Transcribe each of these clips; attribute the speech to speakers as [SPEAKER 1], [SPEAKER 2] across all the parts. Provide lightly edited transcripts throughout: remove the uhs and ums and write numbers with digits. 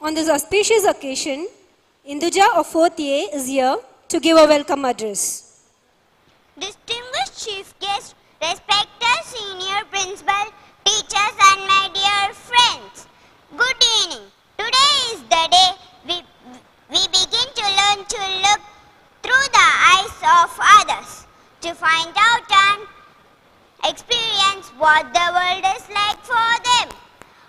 [SPEAKER 1] On this auspicious occasion, Induja of 4th A is here to give a welcome address.
[SPEAKER 2] Distinguished chief guest, respected senior principal, teachers and my dear friends, good evening. Today is the day we begin to learn to look through the eyes of others, to find out and experience what the world is like for them.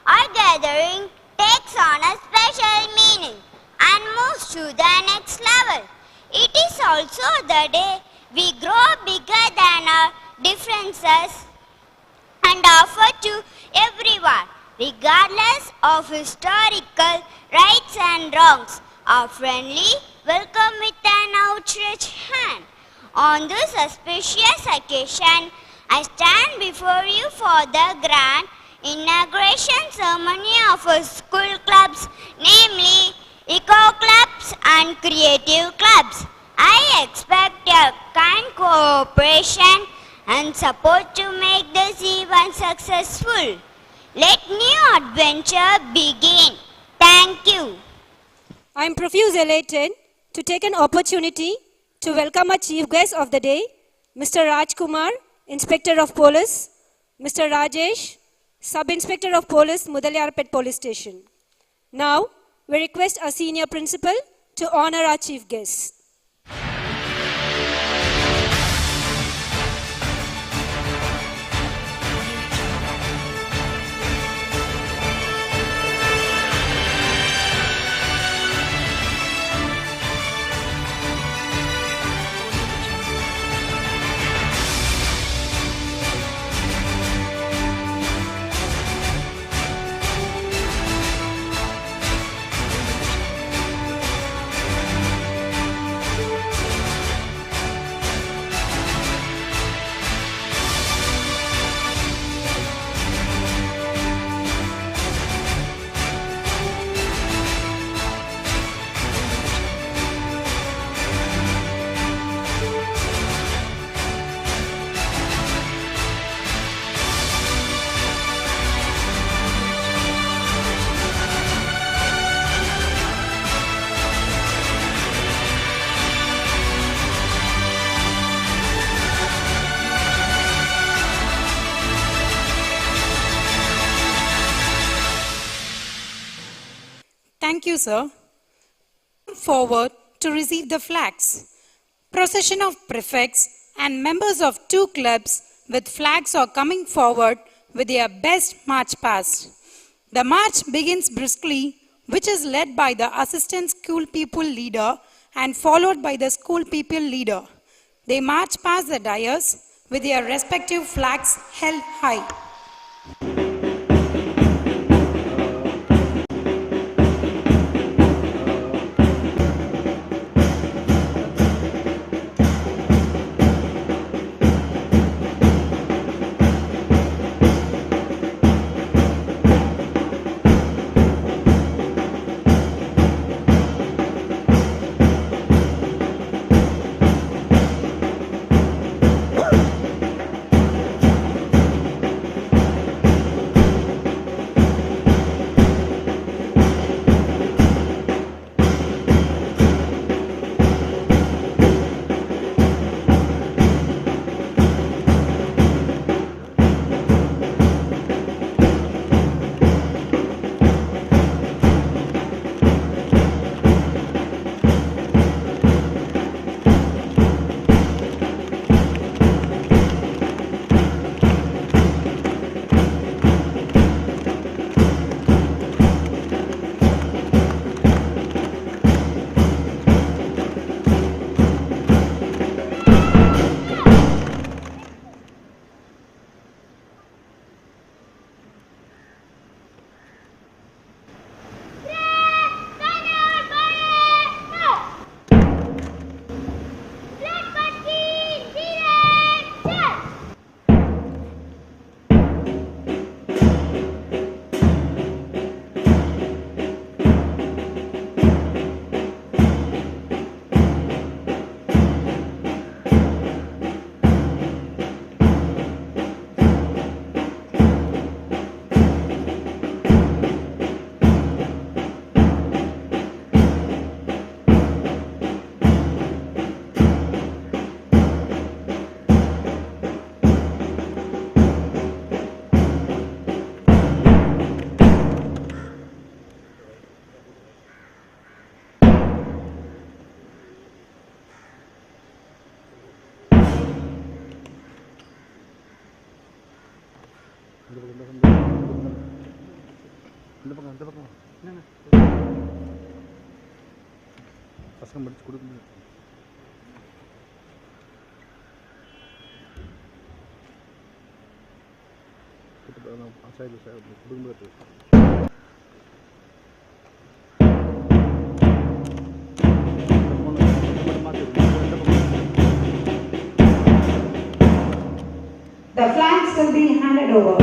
[SPEAKER 2] Our gathering takes on a special meaning and moves to the next level. It is also the day we grow bigger than our differences and offer to everyone, regardless of historical rights and wrongs, a friendly welcome with an outstretched hand. On this auspicious occasion, I stand before you for the grand inauguration ceremony of our school clubs, namely Eco Clubs and Creative Clubs. I expect your kind cooperation and support to make this event successful. Let new adventure begin. Thank you.
[SPEAKER 1] I am profusely elated to take an opportunity to welcome our chief guest of the day, Mr. Raj Kumar, Inspector of Police, Mr. Rajesh, Sub-Inspector of Police, Mudaliarpet Police Station. Now, we request our senior principal to honor our chief guest.
[SPEAKER 3] Thank you, sir. Forward to receive the flags. Procession of prefects and members of 2 clubs with flags are coming forward with their best march past. The march begins briskly, which is led by the assistant school people leader and followed by the school people leader. They march past the dais with their respective flags held high.
[SPEAKER 4] பசங்க முடிச்சு கொடுக்க முடியாது.
[SPEAKER 3] The flags will be handed over.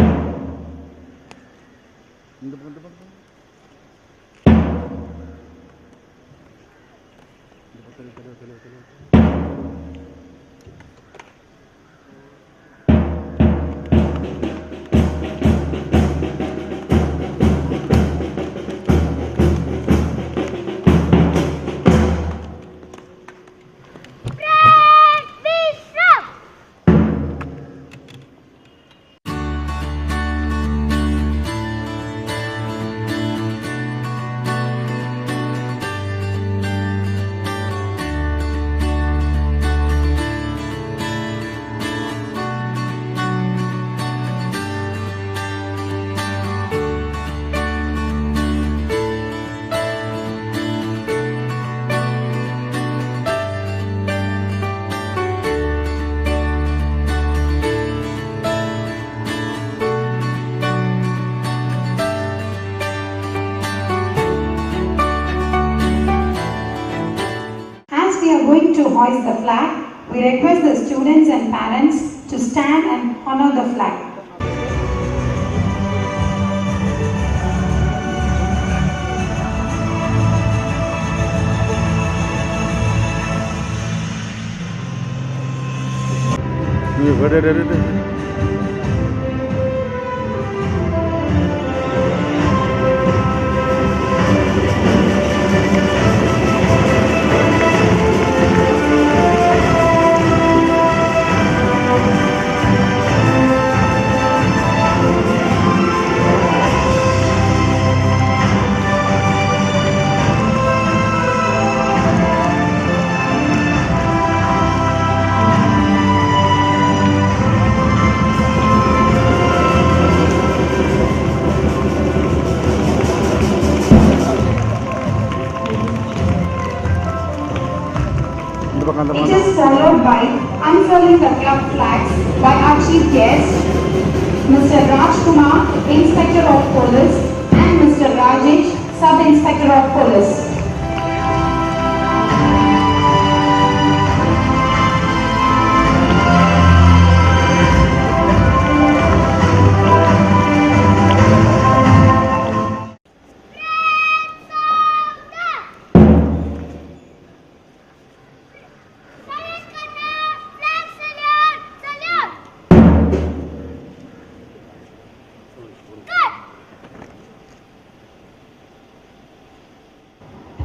[SPEAKER 3] As we are going to hoist the flag, we request the students and parents to stand and honor the flag. It is followed by unfurling the club flags by our chief guest, Mr. Rajkumar, Inspector of Police, and Mr. Rajesh, Sub-Inspector of Police.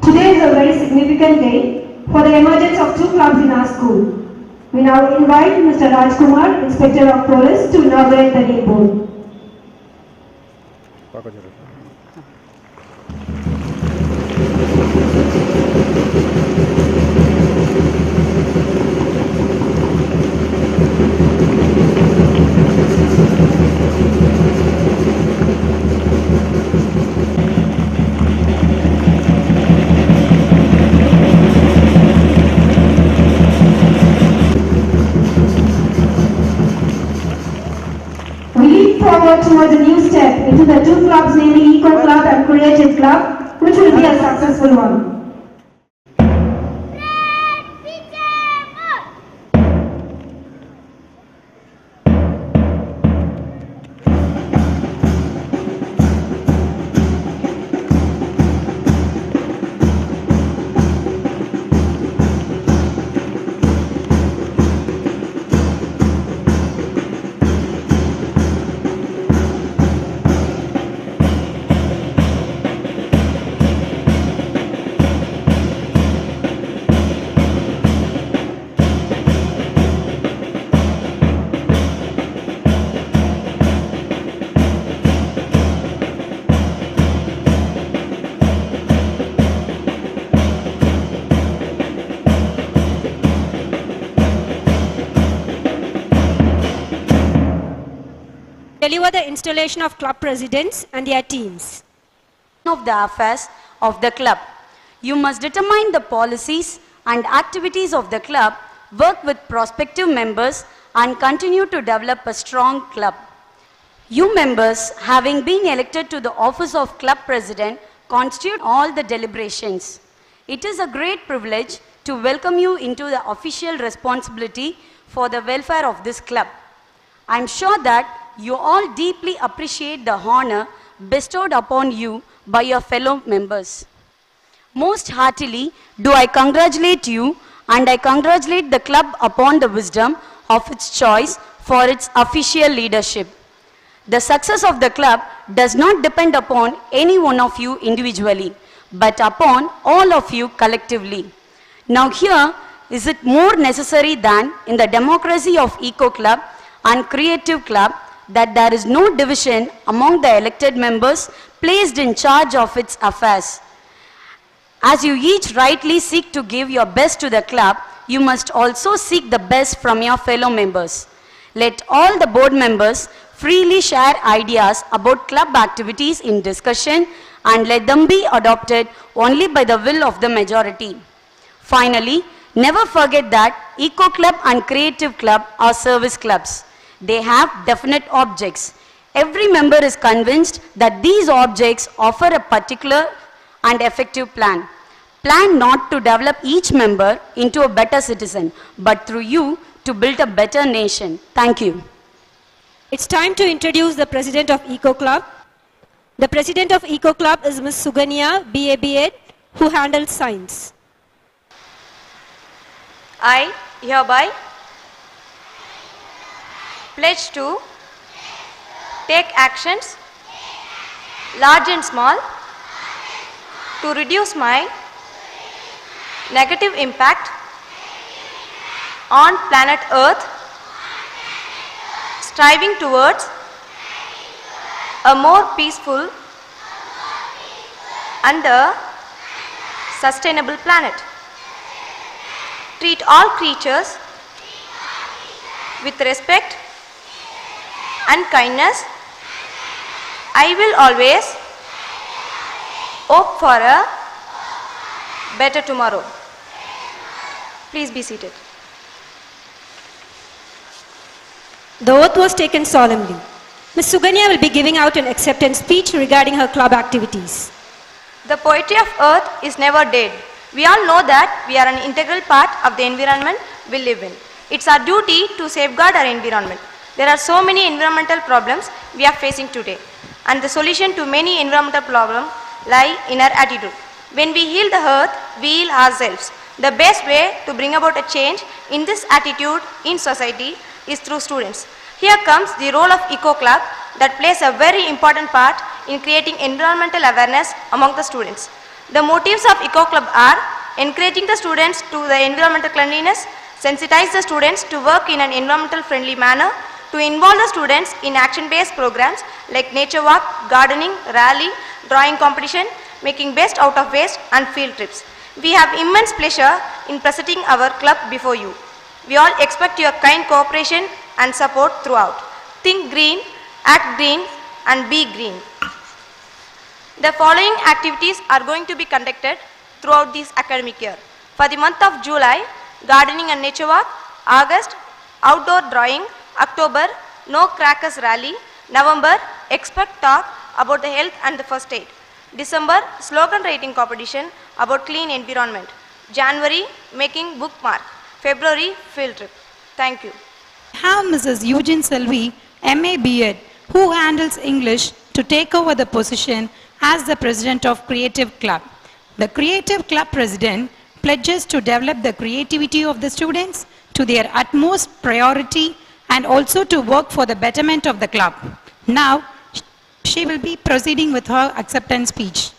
[SPEAKER 1] Today is a very significant day for the emergence of two clubs in our school. We now invite Mr. Rajkumar, Inspector of Police, to inaugurate the new board. Forward towards a new step into the two clubs, namely Eco Club and Creative Club, which will be a successful one. deliver the installation of club presidents and their teams.
[SPEAKER 4] Of the affairs of the club. You must determine the policies and activities of the club, work with prospective members, and continue to develop a strong club. You members, having been elected to the office of club president, constitute all the deliberations. It is a great privilege to welcome you into the official responsibility for the welfare of this club. I am sure that you all deeply appreciate the honor bestowed upon you by your fellow members. Most heartily do I congratulate you, and I congratulate the club upon the wisdom of its choice for its official leadership. The success of the club does not depend upon any one of you individually, but upon all of you collectively. Now here, is it more necessary than in the democracy of Eco Club and Creative Club that there is no division among the elected members placed in charge of its affairs. As you each rightly seek to give your best to the club, you must also seek the best from your fellow members. Let all the board members freely share ideas about club activities in discussion and let them be adopted only by the will of the majority. Finally, never forget that Eco Club and Creative Club are service clubs. They have definite objects. Every member is convinced that these objects offer a particular and effective plan. Plan not to develop each member into a better citizen, but through you to build a better nation. Thank you.
[SPEAKER 1] It's time to introduce the president of Eco Club. The president of Eco Club is Ms. Suganya, BA B.Ed, who handles science.
[SPEAKER 5] I hereby pledge to take actions, large and small, to reduce my negative impact on planet Earth, striving towards a more peaceful and a sustainable planet. Treat all creatures with respect and kindness. I will always hope for a better tomorrow. Please be seated.
[SPEAKER 1] The oath was taken solemnly. Ms. Suganya will be giving out an acceptance speech regarding her club activities.
[SPEAKER 5] The poetry of earth is never dead. We all know that we are an integral part of the environment we live in. It's our duty to safeguard our environment. There are so many environmental problems we are facing today, and the solution to many environmental problems lie in our attitude. When we heal the earth, we heal ourselves. The best way to bring about a change in this attitude in society is through students. Here comes the role of Eco Club that plays a very important part in creating environmental awareness among the students. The motives of Eco Club are encouraging the students to the environmental cleanliness, sensitize the students to work in an environmental friendly manner, to involve the students in action-based programs like nature walk, gardening, rally, drawing competition, making best out of waste and field trips. We have immense pleasure in presenting our club before you. We all expect your kind cooperation and support throughout. Think green, act green and be green. The following activities are going to be conducted throughout this academic year. For the month of July, gardening and nature walk. August, outdoor drawing. October, no crackers rally. November, expert talk about the health and the first aid. December, slogan writing competition about clean environment. January, making bookmark. February, field trip. Thank you.
[SPEAKER 3] Have Mrs. Eugene Selvi, MA B.Ed, who handles English, to take over the position as the president of Creative Club. The Creative Club president pledges to develop the creativity of the students to their utmost priority and also to work for the betterment of the club. Now, she will be proceeding with her acceptance speech.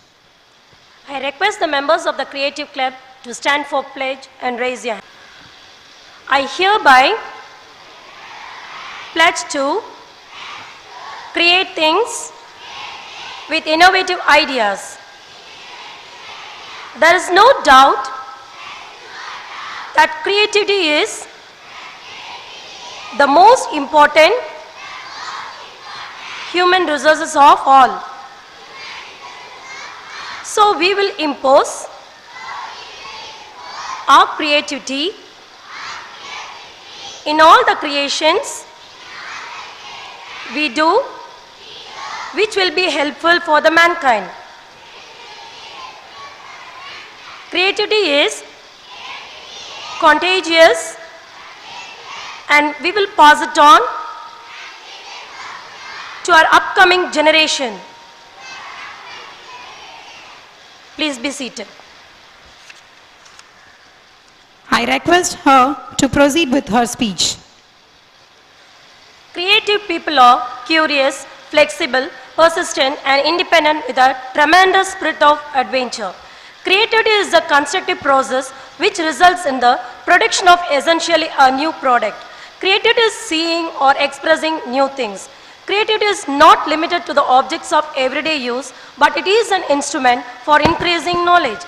[SPEAKER 6] I request the members of the Creative Club to stand for pledge and raise your hand. I hereby pledge to create things with innovative ideas. There is no doubt that creativity is the most important human resources of all. So we will impose our creativity in all the creations we do, which will be helpful for the mankind. Creativity is contagious, and we will pass it on to our upcoming generation. Please be seated.
[SPEAKER 3] I request her to proceed with her speech.
[SPEAKER 6] Creative people are curious, flexible, persistent, and independent with a tremendous spirit of adventure. Creativity is a constructive process which results in the production of essentially a new product. Creativity is seeing or expressing new things. Creativity is not limited to the objects of everyday use, but it is an instrument for increasing knowledge.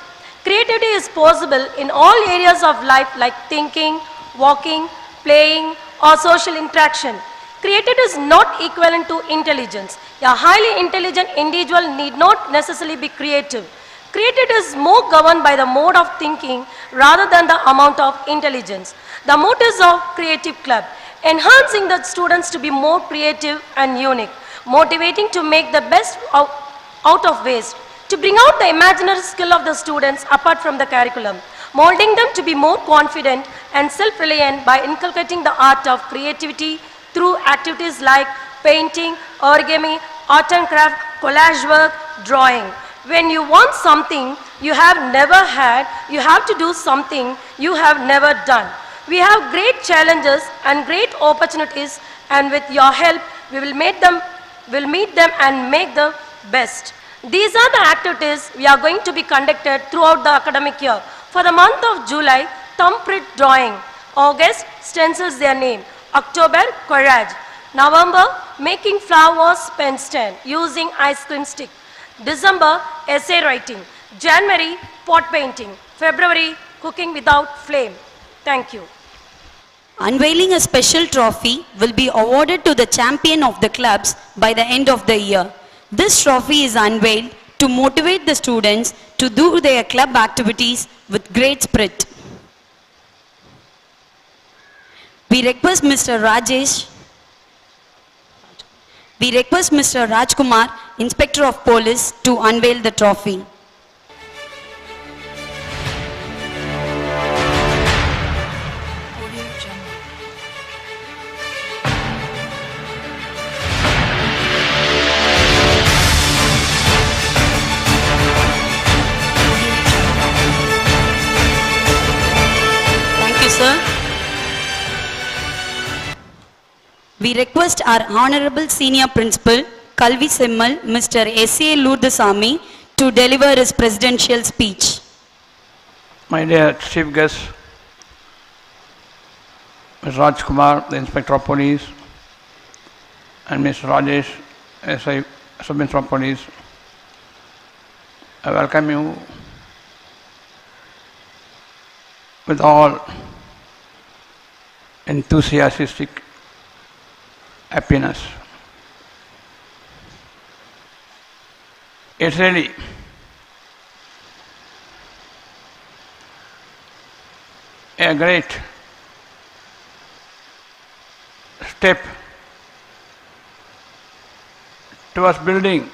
[SPEAKER 6] Creativity is possible in all areas of life like thinking, walking, playing, or social interaction. Creativity is not equivalent to intelligence. A highly intelligent individual need not necessarily be creative. Creativity is more governed by the mode of thinking rather than the amount of intelligence. The motives of Creative Club: enhancing the students to be more creative and unique, motivating to make the best out of waste, to bring out the imaginary skill of the students apart from the curriculum, molding them to be more confident and self-reliant by inculcating the art of creativity through activities like painting, origami, art and craft, collage work, drawing. When you want something you have never had, you have to do something you have never done. We have great challenges and great opportunities, and with your help, we will meet them and make the best. These are the activities we are going to be conducted throughout the academic year. For the month of July, thumbprint drawing. August, stencils their name. October, collage. November, making flowers pen stand using ice cream stick. December, essay writing. January, pot painting. February, cooking without flame. Thank you.
[SPEAKER 4] Unveiling a special trophy will be awarded to the champion of the clubs by the end of the year. This trophy is unveiled to motivate the students to do their club activities with great spirit. We request Mr. Rajkumar, Inspector of Police, to unveil the trophy. Thank you, sir. We request our Honorable Senior Principal, Kalvi Semmal, Mr. S.A. Lourdesamy, to deliver his presidential speech.
[SPEAKER 7] My dear Chief Guest, Mr. Rajkumar, the Inspector of Police, and Mr. Rajesh, SI, Sub-Inspector of Police, I welcome you with all enthusiastic happiness. It's really a great step towards building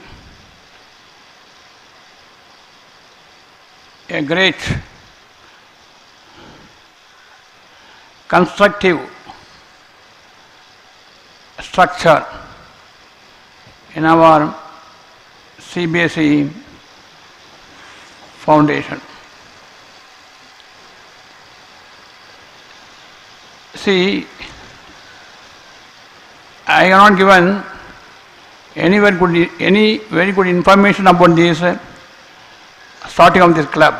[SPEAKER 7] a great constructive structure in our CBSE foundation. See, I have not given any very good information about this starting of this club.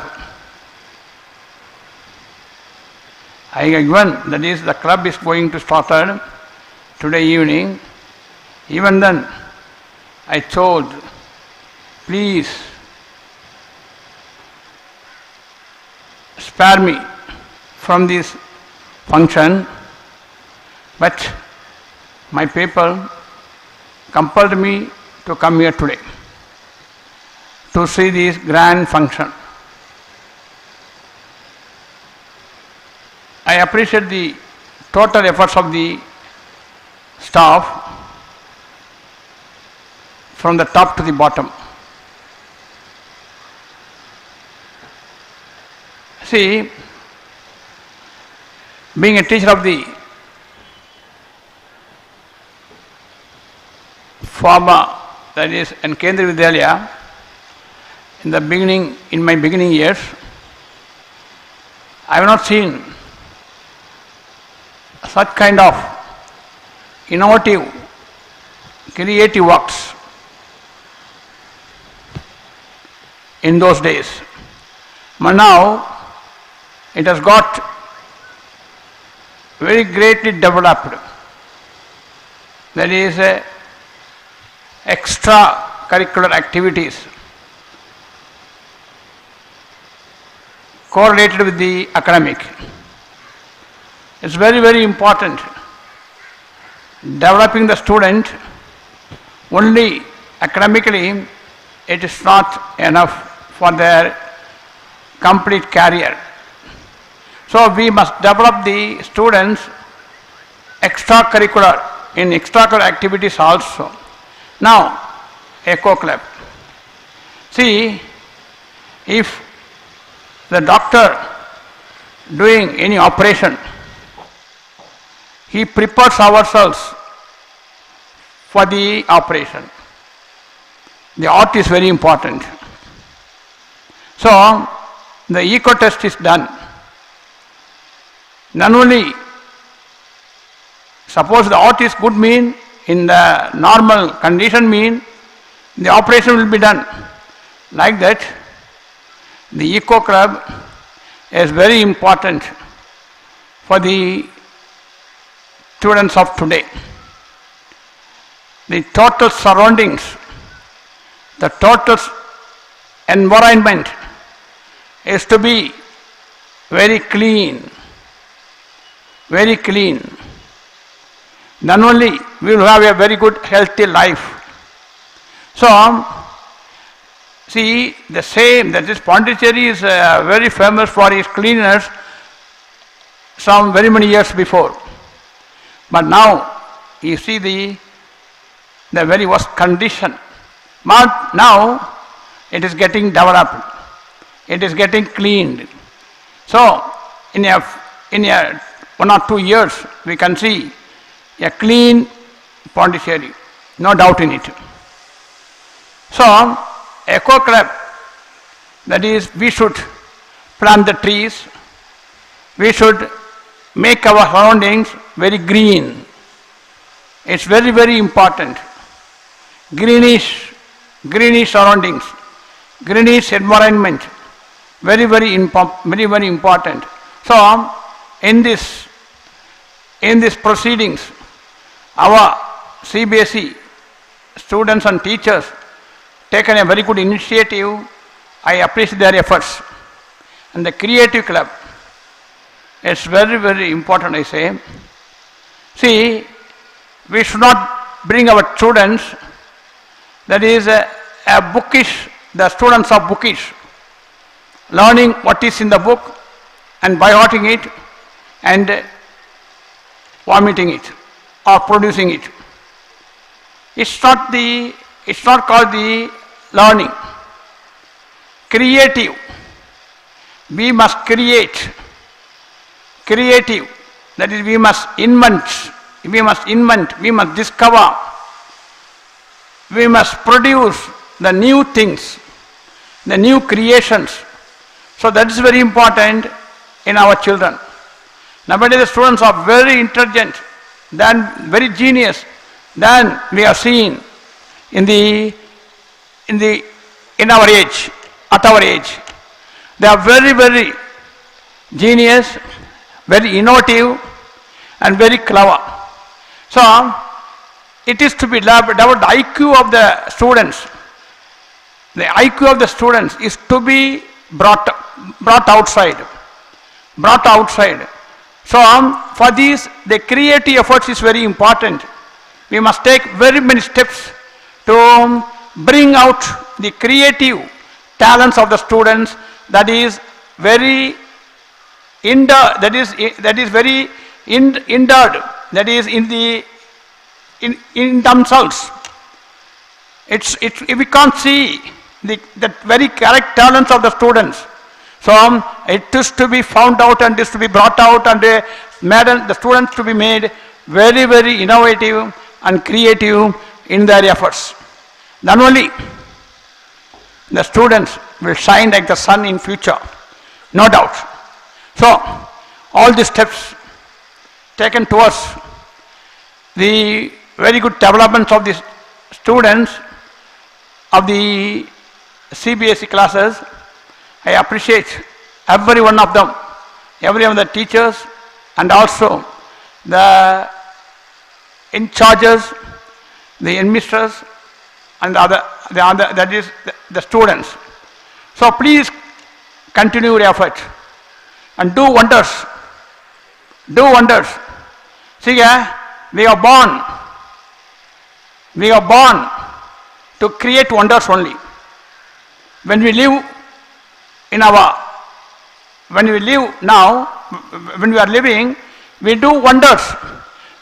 [SPEAKER 7] I have given that is the club is going to start today evening. Even then, I told, please spare me from this function, but my people compelled me to come here today to see this grand function. I appreciate the total efforts of the staff from the top to the bottom. See, being a teacher of the former, that is, in Kendriya Vidyalaya, in my beginning years, I have not seen such kind of innovative, creative works in those days. But now it has got very greatly developed. That is extra curricular activities correlated with the academic. It's very, very important. Developing the student only academically, it is not enough for their complete career. So we must develop the students extracurricular, in extracurricular activities also. Now, Echo Club. See, if the doctor doing any operation, he prepares ourselves for the operation. The art is very important. So, the eco test is done. Not only, suppose the art is good mean, in the normal condition mean, the operation will be done. Like that, the Eco Club is very important for the students of today. The total surroundings, the total environment is to be very clean, very clean. Then only we will have a very good healthy life. So, see, the same, that is Pondicherry is very famous for its cleanliness some very many years before. But now, you see the very worst condition. But now, it is getting developed. It is getting cleaned. So, in a 1 or 2 years, we can see a clean Pondicherry, no doubt in it. So, Eco Club, that is, we should plant the trees, we should make our surroundings very green. It's very, very important. Greenish surroundings, greenish environment, very, very important. So, in this proceedings, our CBSE students and teachers taken a very good initiative. I appreciate their efforts. And the Creative Club, it's very, very important, I say. See, we should not bring our students, that is a bookish, the students are bookish, learning what is in the book and by hearting it and vomiting it or producing it. It's not called the learning. Creative. We must create. Creative. That is, we must invent, we must discover, we must produce the new things, the new creations. So that is very important in our children. Nowadays the students are very intelligent, then very genius, than we are seeing in our age, at our age. They are very, very genius, very innovative and very clever. So, it is to be developed, the IQ of the students. The IQ of the students is to be brought outside. So, for these, the creative efforts is very important. we must take very many steps to bring out the creative talents of the students, that is very endowed, that is in themselves. We can't see the very correct talents of the students. So it is to be found out and is to be brought out, and the students to be made very, very innovative and creative in their efforts. Then only the students will shine like the sun in future, no doubt. So all the steps taken towards the very good development of the students of the CBSE classes, I appreciate every one of them, every one of the teachers, and also the in charges, the administrators, and the students. So please continue your effort and do wonders. Do wonders. See, we are born to create wonders only. When we live now, when we are living, we do wonders.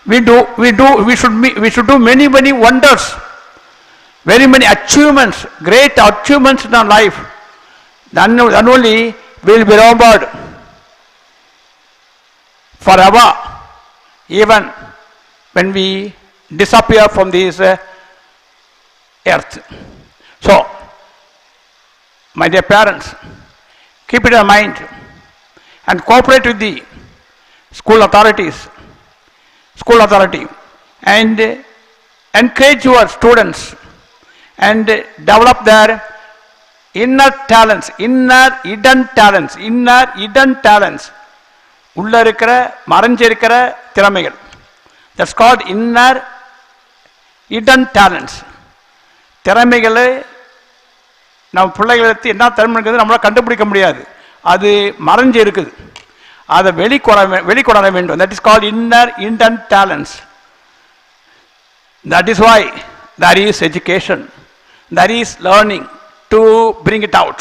[SPEAKER 7] We should do many wonders, very many achievements, great achievements in our life. Then only we will be remembered forever, even when we disappear from this earth. So, my dear parents, keep it in mind and cooperate with the school authority, and encourage your students and develop their inner hidden talents, உள்ள இருக்கிற மறைஞ்சிருக்கிற திறமைகள். That's called inner hidden talents. திறமைகளை நம்ம பிள்ளைகளுக்கு என்ன திறமை இருக்குது நம்மளால கண்டுபிடிக்க முடியாது, அது மறைஞ்சு இருக்குது, அதை வெளிக்கொணர வேண்டும். That is called inner hidden talents. That is why there is education, there is learning to bring it out.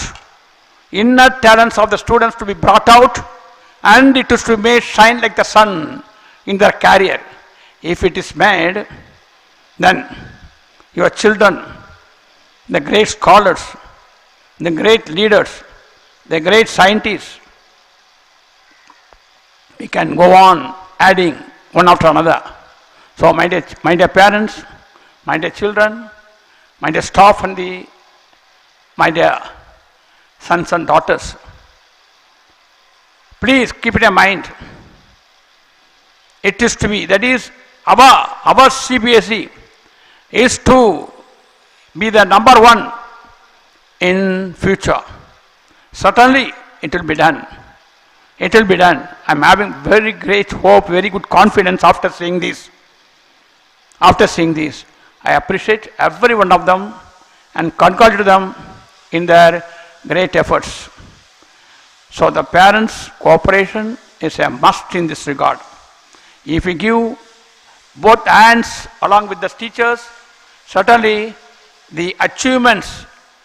[SPEAKER 7] Inner talents of the students to be brought out, and it is to be made shine like the sun in their career. If it is made, then your children, the great scholars, the great leaders, the great scientists, we can go on adding one after another. So my dear parents, my dear children, my dear staff, and my dear sons and daughters, please keep it in mind. It is to be, that is our CBSE is to be the number one in future. Certainly it will be done. It will be done. I am having very great hope, very good confidence after seeing this. After seeing this, I appreciate every one of them and congratulate them in their great efforts. So the parents' cooperation is a must in this regard. If we give both hands along with the teachers, certainly the achievements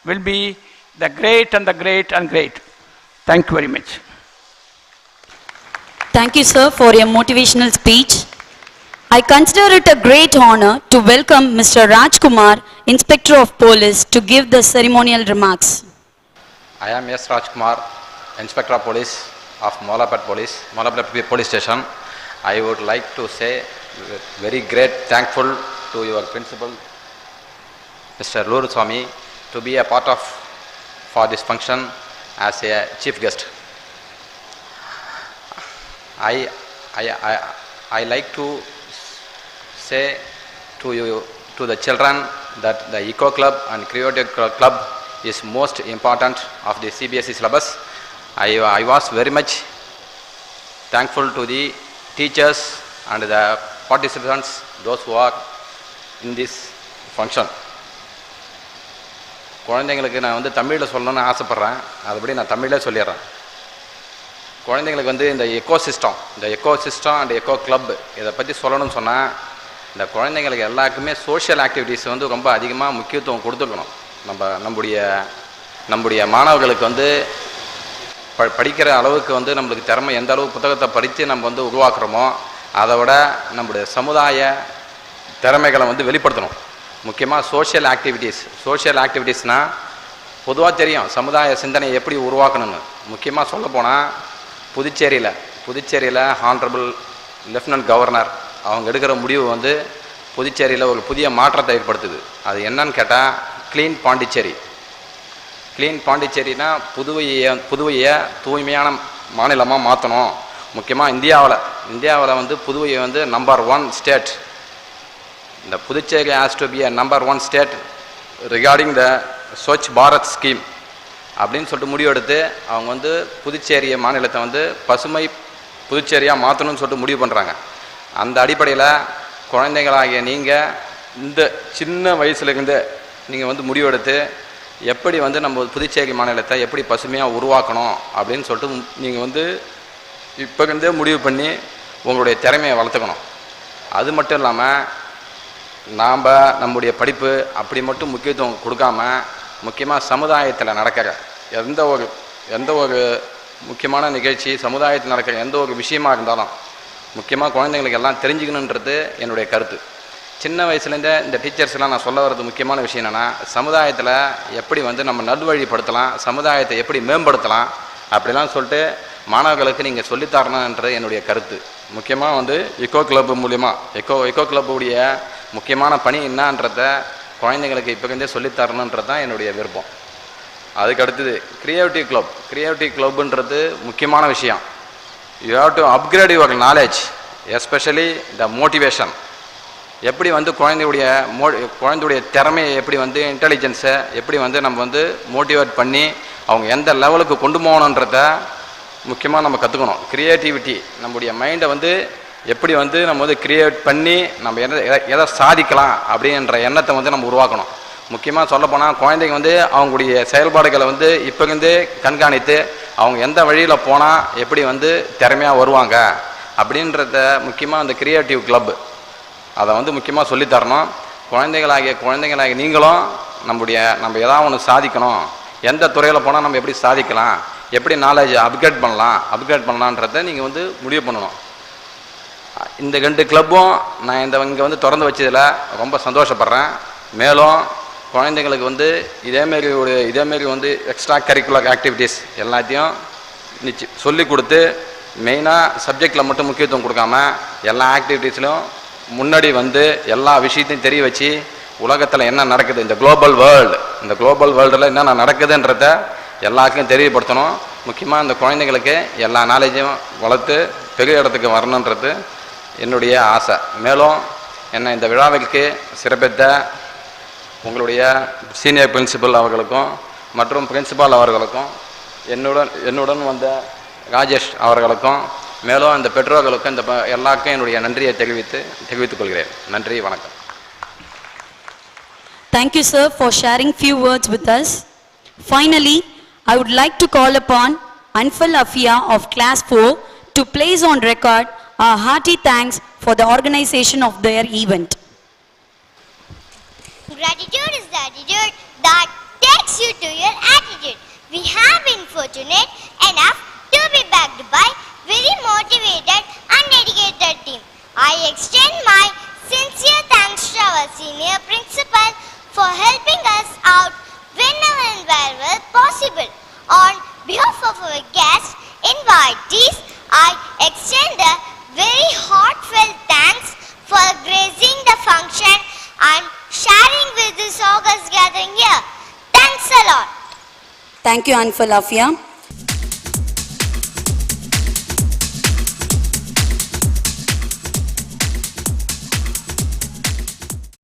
[SPEAKER 7] will be the great and the great and great. Thank you very much.
[SPEAKER 4] Thank you, sir, for your motivational speech. I consider it a great honor to welcome Mr. Rajkumar, Inspector of Police, to give the ceremonial remarks.
[SPEAKER 8] I am S. Rajkumar, Inspector of Police of Mollapat Police Station. I would like to say very great thankful to your principal, Mr. Luru Swami, to be a part of for this function as a chief guest. I like to say to you, to the children, that the Eco Club and Creative Club is most important of the CBSE syllabus. I was very much thankful to the teachers and the participants, those who are in this function. குழந்தைங்களுக்கு நான் வந்து தமிழில் சொல்லணும்னு ஆசைப்பட்றேன், அதுபடி நான் தமிழில் சொல்லிடுறேன். குழந்தைங்களுக்கு வந்து இந்த echo system and echo club இதை பற்றி சொல்லணும்னு சொன்னால், இந்த குழந்தைங்களுக்கு எல்லாருக்குமே சோஷியல் ஆக்டிவிட்டீஸ் வந்து ரொம்ப அதிகமாக முக்கியத்துவம் கொடுத்துக்கணும். நம்முடைய மாணவர்களுக்கு வந்து படிக்கிற அளவுக்கு வந்து நம்மளுக்கு திறமை எந்த அளவுக்கு புத்தகத்தை படித்து நம்ம வந்து உருவாக்குறோமோ அதை விட நம்முடைய சமுதாய திறமைகளை வந்து வெளிப்படுத்தணும். முக்கியமாக சோஷியல் ஆக்டிவிட்டீஸ்னால் பொதுவாக தெரியும் சமுதாய சிந்தனையை எப்படி உருவாக்கணும்னு. முக்கியமாக சொல்லப்போனால் புதுச்சேரியில் ஹானரபிள் லெஃப்டினன்ட் கவர்னர் அவங்க எடுக்கிற முடிவு வந்து புதுச்சேரியில் ஒரு புதிய மாற்றத்தை ஏற்படுத்துது. அது என்னன்னு கேட்டால் க்ளீன் பாண்டிச்சேரினா புதுவையை தூய்மையான மாநிலமாக மாற்றணும். முக்கியமாக இந்தியாவில் வந்து புதுவையை வந்து நம்பர் 1 ஸ்டேட். இந்த Puducherry has to be a number 1 state regarding the Swachh Bharat scheme அப்படின்னு சொல்லிட்டு முடிவெடுத்து அவங்க வந்து புதுச்சேரி மாநிலத்தை வந்து பசுமை புதுச்சேரியாக மாற்றணும்னு சொல்லிட்டு முடிவு பண்ணுறாங்க. அந்த அடிப்படையில் குழந்தைகளாகிய நீங்கள் இந்த சின்ன வயசுலேருந்து நீங்கள் வந்து முடிவெடுத்து எப்படி வந்து நம்ம புதுச்சேரி மாநிலத்தை எப்படி பசுமையாக உருவாக்கணும் அப்படின்னு சொல்லிட்டு நீங்கள் வந்து இப்போருந்தே முடிவு பண்ணி உங்களுடைய திறமையை வளர்த்துக்கணும். அது மட்டும் இல்லாமல் நம்முடைய படிப்பு அப்படி மட்டும் முக்கியத்துவம் கொடுக்காம முக்கியமாக சமுதாயத்தில் நடக்கிற எந்த ஒரு முக்கியமான நிகழ்ச்சி, சமுதாயத்தில் நடக்கிற எந்த ஒரு விஷயமா இருந்தாலும் முக்கியமாக குழந்தைங்களுக்கு எல்லாம் தெரிஞ்சுக்கணுன்றது என்னுடைய கருத்து. சின்ன வயசுலேருந்தே இந்த டீச்சர்ஸ்லாம் நான் சொல்ல வர்றது முக்கியமான விஷயம் என்னென்னா சமுதாயத்தில் எப்படி வந்து நம்ம நல்வழிப்படுத்தலாம், சமுதாயத்தை எப்படி மேம்படுத்தலாம் அப்படிலாம் சொல்லிட்டு மாணவர்களுக்கு நீங்கள் சொல்லித்தரணுன்றது என்னுடைய கருத்து. முக்கியமாக வந்து எக்கோ கிளப் மூலிமா எக்கோ கிளப்புடைய முக்கியமான பணி என்னன்றத குழந்தைங்களுக்கு இப்போருந்தே சொல்லித்தரணுன்றது தான் என்னுடைய விருப்பம். அதுக்கு அடுத்தது கிரியேட்டிவ் கிளப்புன்றது முக்கியமான விஷயம். You have to upgrade your knowledge, especially the motivation. எப்படி வந்து குழந்தையுடைய திறமையை எப்படி வந்து இன்டெலிஜென்ஸை எப்படி வந்து நம்ம வந்து மோட்டிவேட் பண்ணி அவங்க எந்த லெவலுக்கு கொண்டு போகணுன்றத முக்கியமாக நம்ம கற்றுக்கணும். கிரியேட்டிவிட்டி நம்முடைய மைண்டை வந்து எப்படி வந்து நம்ம வந்து கிரியேட் பண்ணி நம்ம எதை சாதிக்கலாம் அப்படின்ற எண்ணத்தை வந்து நம்ம உருவாக்கணும். முக்கியமாக சொல்லப்போனால் குழந்தைங்க வந்து அவங்களுடைய செயல்பாடுகளை வந்து இப்போருந்தே கண்காணித்து அவங்க எந்த வழியில் போனால் எப்படி வந்து திறமையாக வருவாங்க அப்படின்றத முக்கியமாக அந்த கிரியேட்டிவ் கிளப் அதை வந்து முக்கியமாக சொல்லித்தரணும். குழந்தைங்களாகிய நீங்களும் நம்ம ஏதாவது ஒன்று சாதிக்கணும், எந்த துறையில் போனால் நம்ம எப்படி சாதிக்கலாம், எப்படி நாலேஜ் அப்கிரேட் பண்ணலான்றதை நீங்கள் வந்து முடிவு பண்ணணும். இந்த 2 கிளப்பும் நான் இங்கே வந்து திறந்து வச்சதில் ரொம்ப சந்தோஷப்படுறேன். மேலும் குழந்தைங்களுக்கு வந்து இதேமாரி வந்து எக்ஸ்ட்ரா கரிக்குலர் ஆக்டிவிட்டீஸ் எல்லாத்தையும் சொல்லி கொடுத்து மெயினாக சப்ஜெக்டில் மட்டும் முக்கியத்துவம் கொடுக்காம எல்லா ஆக்டிவிட்டீஸ்லையும் முன்னாடி வந்து எல்லா விஷயத்தையும் தெரிய வச்சு உலகத்தில் என்ன நடக்குது, இந்த குளோபல் வேர்ல்டில் என்னென்ன நடக்குதுன்றத எல்லாருக்கும் தெரியப்படுத்தணும். முக்கியமாக இந்த குழந்தைங்களுக்கு எல்லா நாலேஜும் வளர்த்து பெரிய இடத்துக்கு வரணுன்றது என்னுடைய ஆசை. மேலும் இந்த விழாவிற்கு சிறப்பித்த உங்களுடைய சீனியர் பிரின்சிபல் அவர்களுக்கும் மற்றும் பிரின்சிபால் அவர்களுக்கும் என்னுடன் வந்த ராஜேஷ் அவர்களுக்கும் மேலும் இந்த பெற்றோர்களுக்கும் இந்த எல்லாருக்கும் என்னுடைய நன்றியை தெரிவித்துக் கொள்கிறேன். நன்றி, வணக்கம்.
[SPEAKER 4] Thank you, sir, for sharing few words with us. Finally, I would like to call upon Anfal Afia of Class 4 to place on record our hearty thanks for the organization of their event.
[SPEAKER 2] Gratitude is the attitude that takes you to your attitude. We have been fortunate enough to be backed by very motivated and dedicated team. I extend my sincere thanks to our senior principal for helping us out whenever and wherever possible. On behalf of our guests, invitees, I extend a very heartfelt thanks for gracing the function and sharing with this August gathering here. Thanks a lot.
[SPEAKER 4] Thank you, Anfal Afia.